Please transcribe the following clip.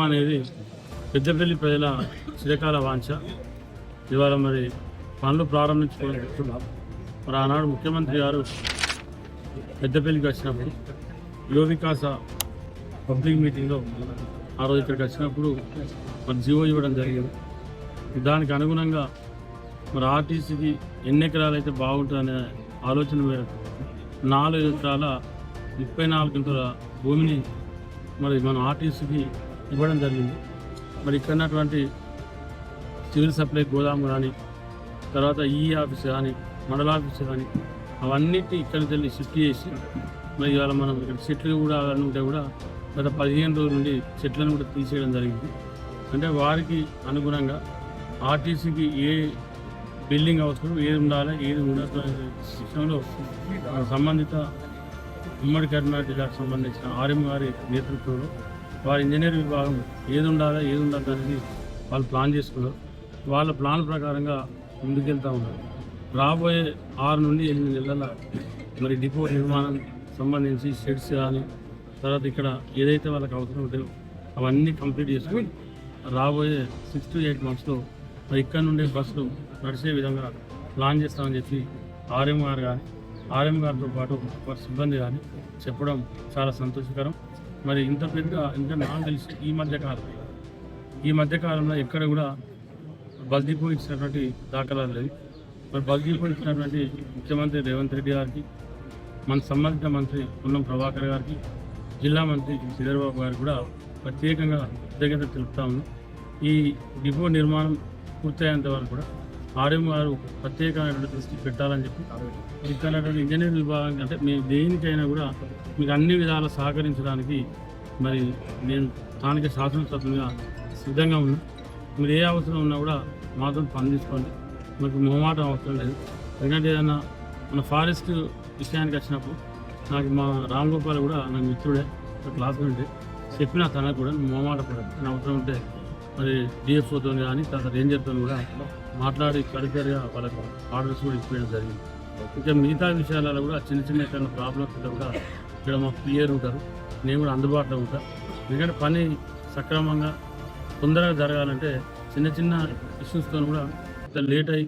అనేది పెద్దపల్లి ప్రజల చిరకాల వాంఛ. ఇవాళ మరి పనులు ప్రారంభించుకోవాలనుకుంటున్నాం. మరి ఆనాడు ముఖ్యమంత్రి గారు పెద్దపల్లికి వచ్చినప్పుడు యువ వికాస పబ్లిక్ మీటింగ్లో ఆ రోజు ఇక్కడికి వచ్చినప్పుడు మరి జీవో ఇవ్వడం జరిగింది. దానికి అనుగుణంగా మరి ఆర్టీసీకి ఎన్ని ఎకరాలు అయితే బాగుంటుందనే ఆలోచన మేరకు 4 ఎకరాల 34 గుంటల భూమిని మరి మనం ఆర్టీసీకి ఇవ్వడం జరిగింది. మరి ఇక్కడ ఉన్నటువంటి సివిల్ సప్లై గోదాము కానీ, తర్వాత ఆఫీస్ కానీ, మండల ఆఫీస్ కానీ, అవన్నిటి ఇక్కడి నుంచి షిఫ్ట్ చేసి మరి ఇవాళ మనం ఇక్కడ చెట్లు కూడా ఉంటే కూడా గత 15 రోజుల నుండి చెట్లను కూడా తీసేయడం జరిగింది. అంటే వారికి అనుగుణంగా ఆర్టీసీకి ఏ బిల్డింగ్ అవసరం, ఏది ఉండాలి, ఏది ఉండదు విషయంలో సంబంధిత ఉమ్మడి కరీంనగర్ జిల్లాకు సంబంధించిన ఆర్ఎం గారి నేతృత్వంలో వారి ఇంజనీర్ విభాగం ఏది ఉండాలి, ఏది ఉండదు అనేది వాళ్ళు ప్లాన్ చేసుకున్నారు. వాళ్ళ ప్లాన్ ప్రకారంగా ముందుకెళ్తూ ఉన్నారు. రాబోయే 6 నుండి 8 నెలల మరి డిపో నిర్మాణం సంబంధించి షెడ్స్ కానీ, తర్వాత ఇక్కడ ఏదైతే వాళ్ళకి అవసరం ఉంటాయో అవన్నీ కంప్లీట్ చేసుకుని రాబోయే 6 to 8 monthsలో మరి ఇక్కడ నుండి బస్సులు నడిచే విధంగా ప్లాన్ చేస్తామని చెప్పి ఆర్ఎం గారితో పాటు వారి సిబ్బంది కానీ చెప్పడం చాలా సంతోషకరం. మరి ఇంత నాకు తెలిసి ఈ మధ్యకాలంలో ఎక్కడ కూడా బస్ డిపో ఇచ్చినటువంటి దాఖలాలు లేవు. మరి బస్ డిపో ఇచ్చినటువంటి ముఖ్యమంత్రి రేవంత్ రెడ్డి గారికి, మన సంబంధిత మంత్రి పొన్నం ప్రభాకర్ గారికి, జిల్లా మంత్రి శ్రీధర్ బాబు గారికి కూడా ప్రత్యేకంగా కృతజ్ఞత తెలుపుతా ఉన్నాం. ఈ డిపో నిర్మాణం పూర్తయ్యేంత వరకు కూడా ఆర్ఎం గారు ప్రత్యేకమైన దృష్టి పెట్టాలని చెప్పి ఇక్కడ ఇంజనీర్ విభాగం అంటే మేము దేనికైనా కూడా మీకు అన్ని విధాలా సహకరించడానికి మరి నేను స్థానిక శాసనసభ్యులుగా సిద్ధంగా ఉన్నా. మీరు ఏ అవసరం ఉన్నా కూడా మాతో పని తీసుకోండి, మీకు మొహమాటం అవసరం లేదు. ఎందుకంటే ఏదైనా మన ఫారెస్ట్ విషయానికి వచ్చినప్పుడు నాకు మా రామ్ గోపాల్ కూడా నా మిత్రుడే, క్లాస్మేట్, చెప్పిన తనకు కూడా మొహమాట పడదు. అవసరం ఉంటే మరి డిఎఫ్ఓతో కానీ తర్వాత రేంజర్తో కూడా మాట్లాడి కడికరిగా వాళ్ళకు ఆర్డర్స్ కూడా ఇచ్చేయడం జరిగింది. ఇంకా మిగతా విషయాలలో కూడా చిన్న ఎక్కడైనా ప్రాబ్లమ్స్ ఉంటే కూడా ఇక్కడ మా పిఏర్ ఉంటారు, నేను కూడా అందుబాటులో ఉంటాను. ఎందుకంటే పని సక్రమంగా తొందరగా జరగాలంటే చిన్న ఇష్యూస్తో కూడా లేట్ అయ్యి